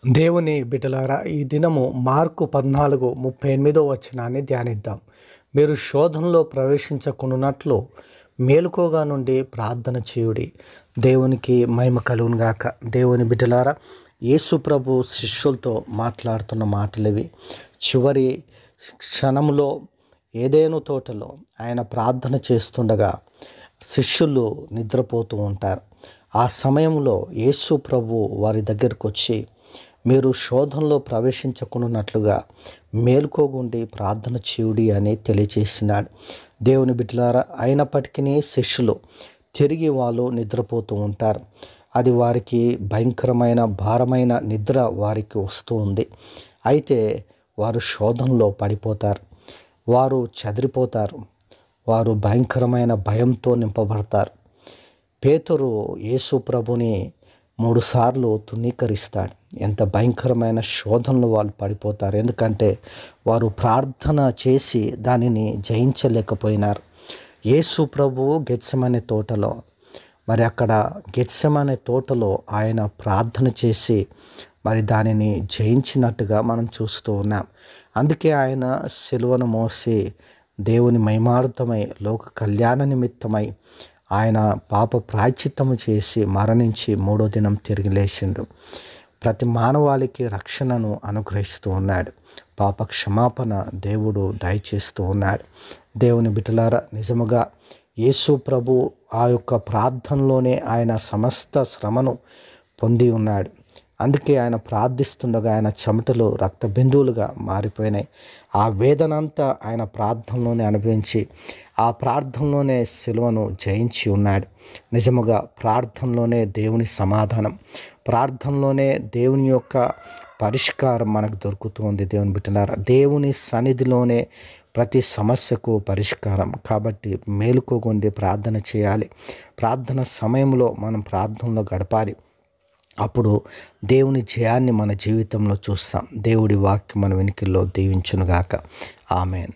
దేవుని బిడ్డలారా, ఈ దినము మార్కు 14:38 వచనాన్ని ధ్యానిద్దాం. మీరు శోధనలో ప్రవేశించకుండునట్లు మేలుకోగా నుండి ప్రార్థన చేయుడి. దేవునికి మహిమ కలుగును గాక. దేవుని బిడ్డలారా, యేసు ప్రభు శిష్యులతో మాట్లాడుతున్న మాటలివి. చివరి క్షణంలో ఏదెను తోటలో ఆయన ప్రార్థన చేస్తుండగా శిష్యులు నిద్రపోతూ ఉంటారు. ఆ సమయంలో యేసు ప్రభు వారి దగ్గరకు వచ్చి, మీరు శోధనలో ప్రవేశించకున్నట్లుగా మేలుకోగుండి ప్రార్థన చేయుడి అని తెలియచేసినాడు. దేవుని బిడ్డలారా, అయినప్పటికీ శిష్యులు తిరిగి వాళ్ళు నిద్రపోతూ ఉంటారు. అది వారికి భయంకరమైన భారమైన నిద్ర వారికి వస్తూ ఉంది. అయితే వారు శోధనలో పడిపోతారు, వారు చెదిరిపోతారు, వారు భయంకరమైన భయంతో నింపబడతారు. పేతురు యేసు ప్రభుని 3 సార్లు తృణీకరిస్తాడు. ఎంత భయంకరమైన శోధనలు వాళ్ళు పడిపోతారు. ఎందుకంటే వారు ప్రార్థన చేసి దానిని జయించలేకపోయినారు. యేసు ప్రభువు గెత్సెమనే తోటలో, మరి అక్కడ గెత్సెమనే తోటలో ఆయన ప్రార్థన చేసి మరి దానిని జయించినట్టుగా మనం చూస్తూ ఉన్నాం. అందుకే ఆయన సిలువను మోసి దేవుని మహిమార్థమై లోక కళ్యాణ నిమిత్తమై ఆయన పాప ప్రాయశ్చిత్తము చేసి మరణించి 3వ దినం తిరిగి లేచిండు. ప్రతి మానవాళికి రక్షణను అనుగ్రహిస్తూ ఉన్నాడు. పాప క్షమాపణ దేవుడు దయచేస్తూ ఉన్నాడు. దేవుని బిడ్డలారా, నిజముగా యేసు ప్రభు ఆ యొక్క ప్రార్థనలోనే ఆయన సమస్త శ్రమను పొంది ఉన్నాడు. అందుకే ఆయన ప్రార్థిస్తుండగా ఆయన చెమటలు రక్త బిందువులుగా మారిపోయినాయి. ఆ వేదనంతా ఆయన ప్రార్థనలోనే అనుభవించి ఆ ప్రార్థనలోనే సిలువను జయించి ఉన్నాడు. నిజముగా ప్రార్థనలోనే దేవుని సమాధానం, ప్రార్థనలోనే దేవుని యొక్క పరిష్కారం మనకు దొరుకుతుంది. దేవుని బిడ్డలారా, దేవుని సన్నిధిలోనే ప్రతి సమస్యకు పరిష్కారం. కాబట్టి మేలుకోగుండి ప్రార్థన చేయాలి. ప్రార్థన సమయంలో మనం ప్రార్థనలో గడపాలి. అప్పుడు దేవుని జయాన్ని మన జీవితంలో చూస్తాం. దేవుడి వాక్యం మన వెనుకల్లో దీవించునుగాక. ఆమెన్.